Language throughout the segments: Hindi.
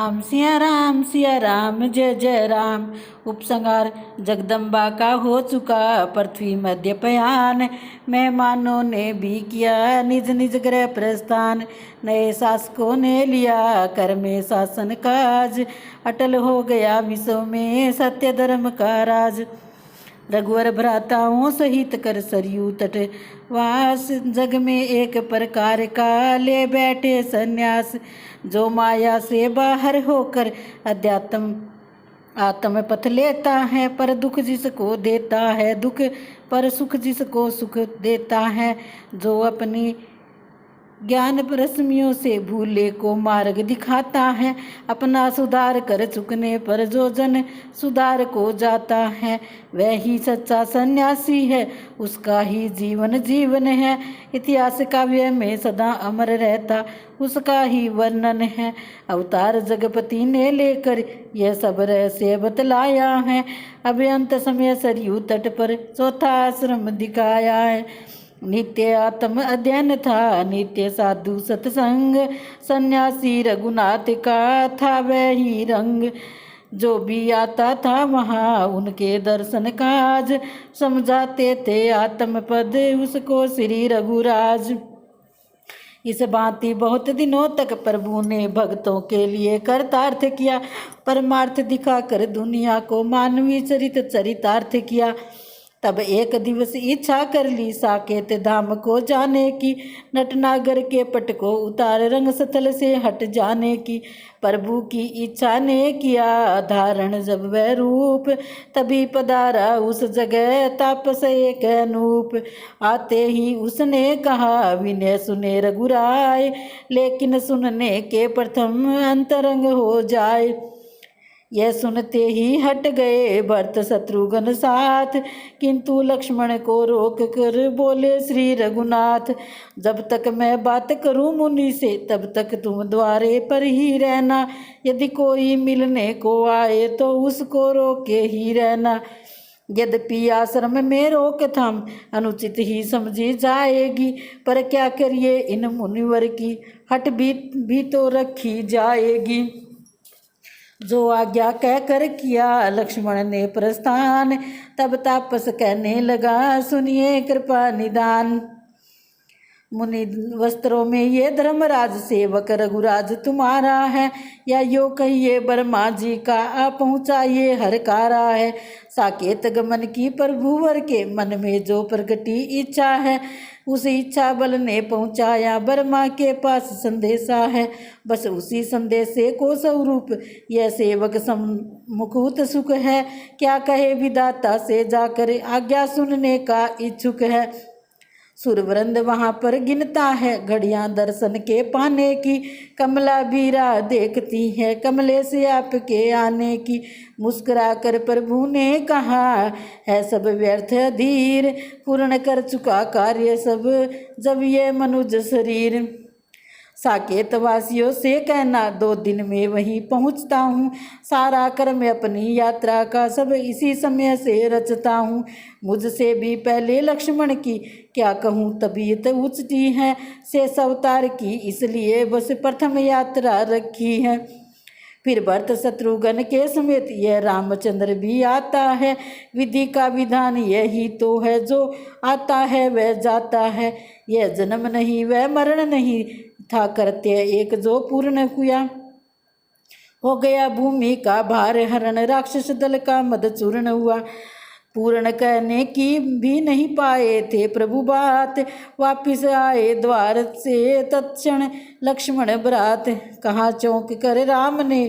सिया राम जय जय राम। उपसंहार। जगदम्बा का हो चुका पृथ्वी मध्य पयान, मेहमानों ने भी किया निज निज गृह प्रस्थान। नए शासकों ने लिया कर में शासन काज, अटल हो गया विश्व में सत्य धर्म का राज। रघुवर भ्राताओं सहित कर सरयू तट वास, जग में एक प्रकार का ले बैठे सन्यास। जो माया से बाहर होकर अध्यात्म आत्म पथ लेता है, पर दुख जिसको देता है दुख, पर सुख जिसको सुख देता है। जो अपनी ज्ञान रश्मियों से भूले को मार्ग दिखाता है, अपना सुधार कर चुकने पर जो जन सुधार को जाता है, वह ही सच्चा सन्यासी है, उसका ही जीवन जीवन है। इतिहास काव्य में सदा अमर रहता उसका ही वर्णन है। अवतार जगपति ने लेकर यह सब रहस्य बतलाया है, अब अंत समय सरयू तट पर चौथा आश्रम दिखाया है। नित्य आत्म अध्ययन था नित्य साधु सत्संग, सन्यासी रघुनाथ का था वह ही रंग। जो भी आता था वहाँ उनके दर्शन काज, समझाते थे आत्म पद उसको श्री रघुराज। इस भांति बहुत दिनों तक प्रभु ने भक्तों के लिए करतार्थ किया, परमार्थ दिखाकर दुनिया को मानवीय चरितार्थ किया। तब एक दिवस इच्छा कर ली साकेत धाम को जाने की, नटनागर के पट को उतार रंग स्थल से हट जाने की। प्रभु की इच्छा ने किया धारण जब वह रूप, तभी पधारा उस जगह तापस एक अनूप। आते ही उसने कहा विनय सुने रघुराय, लेकिन सुनने के प्रथम अंतरंग हो जाए। यह सुनते ही हट गए भरत शत्रुघ्न साथ, किंतु लक्ष्मण को रोक कर बोले श्री रघुनाथ, जब तक मैं बात करूं मुनि से तब तक तुम द्वारे पर ही रहना। यदि कोई मिलने को आए तो उसको रोके ही रहना। यद्यपि आश्रम में रोकथाम अनुचित ही समझी जाएगी, पर क्या करिए इन मुनिवर की हट भी तो रखी जाएगी। जो आज्ञा कहकर किया लक्ष्मण ने प्रस्थान, तब तापस कहने लगा सुनिए कृपा निदान। मुनि वस्त्रों में ये धर्मराज सेवक रघुराज तुम्हारा है, या यो कहिए ब्रह्मा जी का आ पहुँचा ये हरकारा है। साकेत गमन की प्रभुवर के मन में जो प्रगटी इच्छा है, उस इच्छा बल ने पहुँचाया ब्रह्मा के पास संदेशा है। बस उसी संदेशे को स्वरूप यह सेवक सम्मुख सुख है, क्या कहे विधाता से जाकर आज्ञा सुनने का इच्छुक है। सुरवृंद वहाँ पर गिनता है घड़ियाँ दर्शन के पाने की, कमला भी राह देखती है कमले से आपके आने की। मुस्कुरा कर प्रभु ने कहा है सब व्यर्थ धीर, पूर्ण कर चुका कार्य सब जब ये मनुज शरीर। साकेत वासियों से कहना 2 दिन में वहीं पहुँचता हूँ, सारा कर्म अपनी यात्रा का सब इसी समय से रचता हूँ। मुझसे भी पहले लक्ष्मण की क्या कहूँ तबीयत उचटी है, शेष अवतार की इसलिए बस प्रथम यात्रा रखी है। फिर भरत शत्रुघ्न के समेत यह रामचंद्र भी आता है, विधि का विधान यही तो है, जो आता है वह जाता है। यह जन्म नहीं वह मरण नहीं था, कृत्य एक जो पूर्ण हुआ। हो गया भूमि का भार हरण, राक्षस दल का मद चूर्ण हुआ। पूर्ण कहने की भी नहीं पाए थे प्रभु बात, वापिस आए द्वार से तत्क्षण लक्ष्मण भ्रात। कहाँ चौंक कर राम ने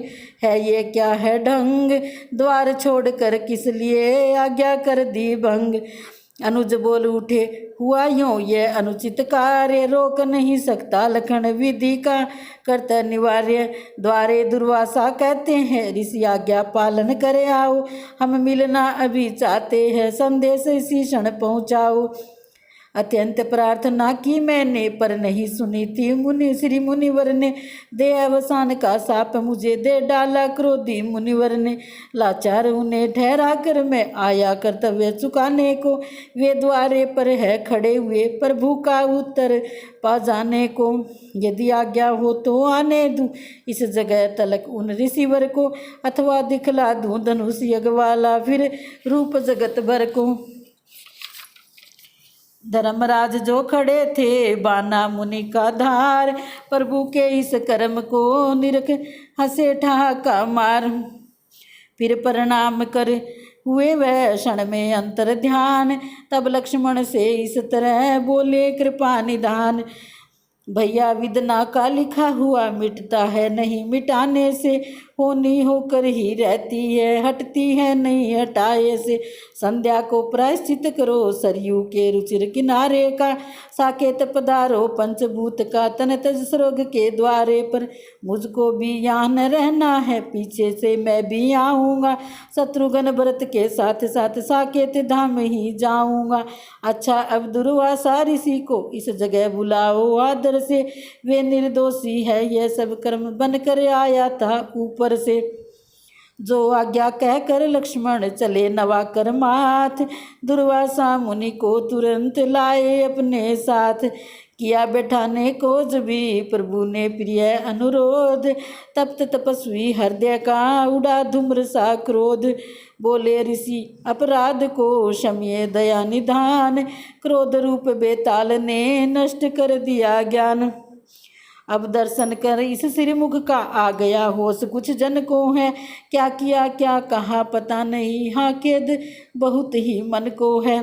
है ये क्या है ढंग, द्वार छोड़कर किस लिए आज्ञा कर दी भंग। अनुज बोल उठे हुआ यूँ ये अनुचित कार्य, रोक नहीं सकता लखन विधि का कर्तव्य निवार्य। द्वारे दुर्वासा कहते हैं ऋषि आज्ञा पालन करे आओ, हम मिलना अभी चाहते हैं संदेश इसी क्षण पहुँचाओ। अत्यंत प्रार्थना की मैंने पर नहीं सुनी थी। मुनि श्री मुनिवर ने दे अवसान का साप मुझे दे डाला। क्रोधी मुनिवर ने लाचार उन्हें ठहरा कर मैं आया कर्तव्य चुकाने को। वे द्वारे पर है खड़े हुए प्रभु का उत्तर पा जाने को। यदि आज्ञा हो तो आने दूं इस जगह तलक उन ऋषिवर को, अथवा दिखला दूं धनुष यज्ञ वाला फिर रूप जगत भर को। धर्मराज जो खड़े थे बाना मुनि का धार, प्रभु के इस कर्म को निरख हंसे ठहाका मार। फिर प्रणाम कर हुए वह क्षण में अंतर ध्यान, तब लक्ष्मण से इस तरह बोले कृपा निधान। भैया विदना का लिखा हुआ मिटता है नहीं, मिटाने से होनी होकर ही रहती है, हटती है नहीं हटाए से। संध्या को प्रायश्चित करो सरयू के रुचिर किनारे का, साकेत पधारो पंचभूत का तन तज स्वर्ग के द्वारे पर। मुझको भी यहाँ न रहना है पीछे से मैं भी आऊँगा, शत्रुघ्न भरत के साथ साथ साकेत धाम ही जाऊँगा। अच्छा अब दुर्वासा ऋषि को इस जगह बुलाओ आदर से, वे निर्दोषी है यह सब कर्म बन कर आया था ऊपर से। जो आज्ञा कहकर लक्ष्मण चले नवा कर माथ, दुर्वासा मुनि को तुरंत लाए अपने साथ। किया बैठाने को जब भी प्रभु ने प्रिय अनुरोध, तप्त तपस्वी हृदय का उड़ा धूम्र सा क्रोध। बोले ऋषि अपराध को क्षम्य दया निधान, क्रोध रूप बेताल ने नष्ट कर दिया ज्ञान। अब दर्शन कर इस श्रीमुख का आ गया होश कुछ जन को है, क्या किया क्या कहा पता नहीं, हाँ खेद बहुत ही मन को है।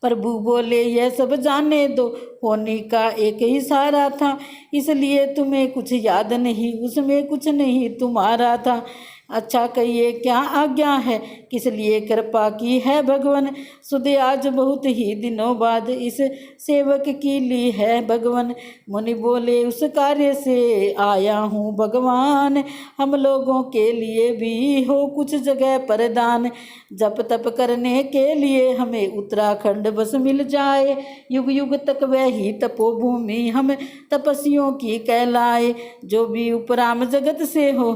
प्रभु बोले यह सब जाने दो, होने का एक ही सारा था, इसलिए तुम्हें कुछ याद नहीं, उसमें कुछ नहीं तुम्हारा था। अच्छा कहिए क्या आज्ञा है, किस लिए कृपा की है भगवान। सुध आज बहुत ही दिनों बाद इस सेवक की ली है भगवान। मुनि बोले उस कार्य से आया हूँ भगवान, हम लोगों के लिए भी हो कुछ जगह पर दान। जप तप करने के लिए हमें उत्तराखंड बस मिल जाए, युग युग तक वही तपोभूमि हम तपस्वियों की कहलाए। जो भी उपराम जगत से हो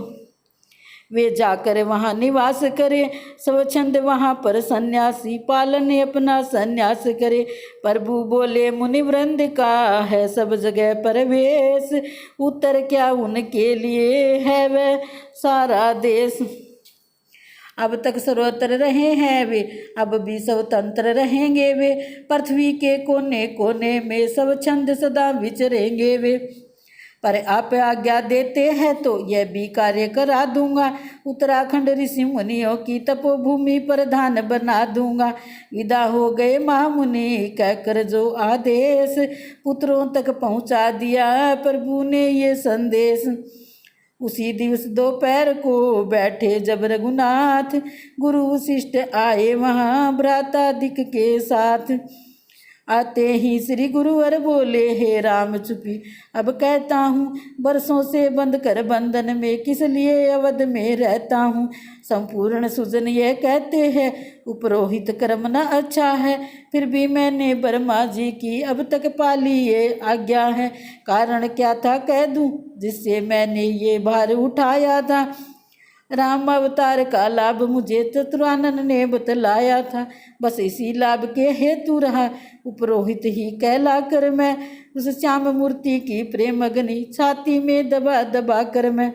वे जाकर वहाँ निवास करे, स्वच्छंद वहाँ पर सन्यासी पालन अपना सन्यास करे। प्रभु बोले मुनि वृंद का है सब जगह प्रवेश, उत्तर क्या उनके लिए है वह सारा देश। अब तक सर्वत्र रहे हैं वे, अब भी स्वतंत्र रहेंगे वे, पृथ्वी के कोने कोने में स्वच्छंद सदा विचरेंगे वे। पर आप आज्ञा देते हैं तो यह भी कार्य करा दूंगा, उत्तराखंड ऋषि मुनियों की तपोभूमि प्रधान बना दूंगा। विदा हो गए महामुनि कहकर जो आदेश, पुत्रों तक पहुंचा दिया प्रभु ने ये संदेश। उसी दिवस दोपहर को बैठे जब रघुनाथ, गुरु वशिष्ठ आए वहाँ भ्रातादिक के साथ। आते ही श्री गुरुवर बोले हे राम चुपी अब कहता हूँ, बरसों से बंद कर बंधन में किस लिए अवध में रहता हूँ। संपूर्ण सुजन ये कहते हैं उपरोहित कर्म न अच्छा है, फिर भी मैंने ब्रह्मा जी की अब तक पाली ये आज्ञा है। कारण क्या था कह दूँ जिससे मैंने ये भार उठाया था। राम अवतार का लाभ मुझे चतुरानन ने बतलाया था, बस इसी लाभ के हेतु रहा उपरोहित ही कहला कर मैं। उस श्याम मूर्ति की प्रेम अग्नि छाती में दबा दबा कर मैं।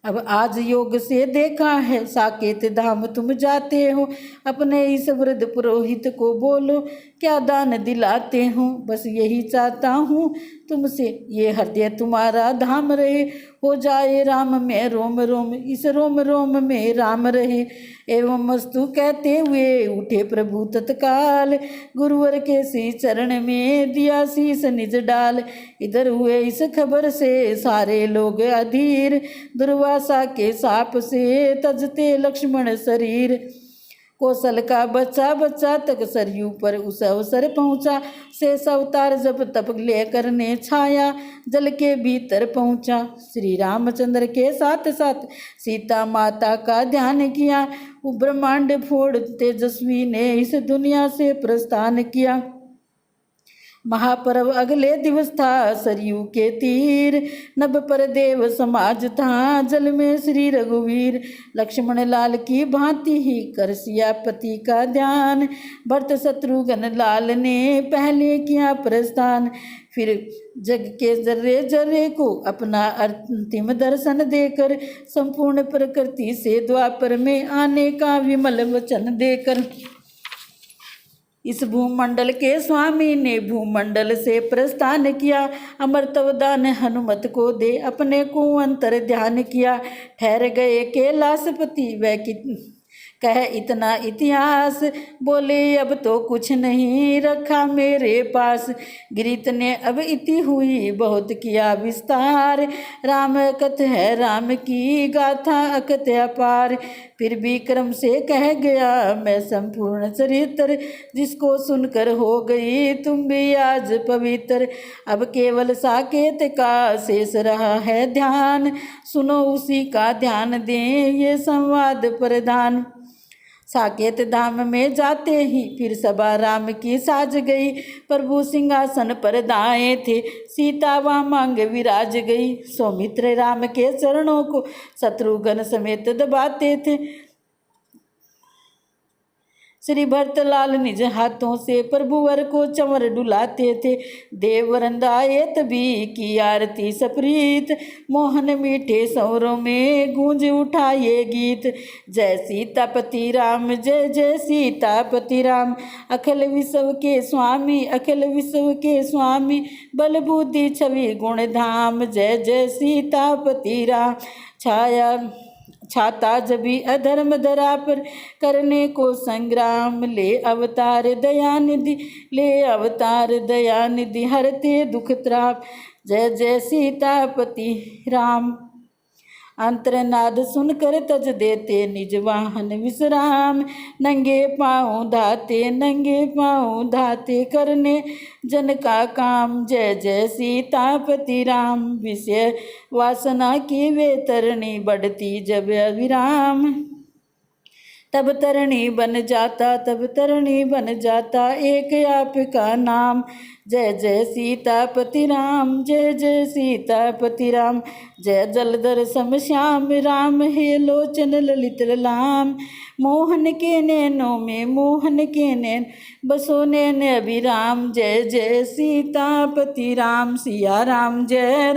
अब आज योग से देखा है साकेत धाम तुम जाते हो, अपने इस वृद्ध पुरोहित को बोलो क्या दान दिलाते हो। बस यही चाहता हूँ तुमसे, ये हृदय तुम्हारा धाम रहे, हो जाए राम में रोम रोम, इस रोम रोम में राम रहे। एवं मस्तु कहते हुए उठे प्रभु तत्काल, गुरुवर के सी चरण में दिया शीस निज डाल। इधर हुए इस खबर से सारे लोग अधीर, दुर्वासा के साप से तजते लक्ष्मण शरीर। कौशल का बच्चा बच्चा तक सरयू पर उस अवसर पहुँचा। शेष अवतार जब तप ले करने छाया, जल के भीतर पहुँचा। श्री रामचंद्र के साथ साथ सीता माता का ध्यान किया। वो ब्रह्मांड फोड़ तेजस्वी ने इस दुनिया से प्रस्थान किया। महापर्व अगले दिवस था सरयू के तीर, नभ पर देव समाज था, जल में श्री रघुवीर। लक्ष्मण लाल की भांति ही कर सियापति का ध्यान, भरत शत्रुघ्न लाल ने पहले किया प्रस्थान। फिर जग के जर्रे जर्रे को अपना अंतिम दर्शन देकर, संपूर्ण प्रकृति से द्वापर में आने का विमल वचन देकर, इस भूमंडल के स्वामी ने भूमंडल से प्रस्थान किया। अमृतवदान हनुमत को दे अपने को अंतर ध्यान किया। ठहर गए कैलाशपति वह कह इतना इतिहास, बोले अब तो कुछ नहीं रखा मेरे पास। गिरित ने अब इति हुई बहुत किया विस्तार, राम अकथ है राम की गाथा अकथ अपार। फिर भी क्रम से कह गया मैं संपूर्ण चरित्र, जिसको सुनकर हो गई तुम भी आज पवित्र। अब केवल साकेत का शेष रहा है ध्यान, सुनो उसी का ध्यान दें ये संवाद प्रधान। साकेत धाम में जाते ही फिर सभा राम की साज गई, प्रभु सिंहासन पर दाएं थे, सीता वामांग विराज गई। सौमित्र राम के चरणों को शत्रुघ्न समेत दबाते थे, श्री भरतलाल निज हाथों से प्रभुवर को चंवर डुलाते थे। देव वरंदाए तभी की आरती सप्रीत, मोहन मीठे स्वरों में गूंज उठा ये गीत। जय सीतापति राम जय जय सीतापति राम, अखिल विश्व के स्वामी अखिल विश्व के स्वामी, बल बुद्धि छवि गुण धाम जय जय सीतापति राम। छाता जबी अधर्म धरा पर करने को संग्राम, ले अवतार दयानिधि ले अवतार दयानिधि, हरते दुख त्राप जय जय सीतापति राम। अंतरनाद सुनकर तज देते निज वाहन विश्राम, नंगे पाँव धाते करने जन का काम जय जय सीतापति राम। विषय वासना की वे तरणी बढ़ती जब अविराम, तब तरणी बन जाता एक आपका नाम जय जय सीतापति राम जय जय सीतापति राम। जय जलधर सम श्याम राम हे लोचन ललित लाम, मोहन के नैनों में मोहन के नैन बसो नैन अभिराम जय जय सीतापति राम। सिया राम जय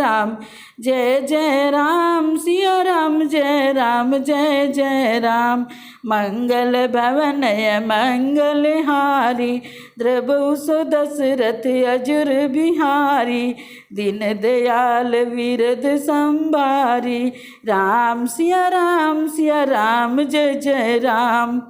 जय राम, सिया राम जय जय राम। मंगल भवनय मंगलहारी, द्रबहु सो दशरथ अजुर बिहारी, दीन दयाल विरद संभारी। राम सिया राम जय जय राम।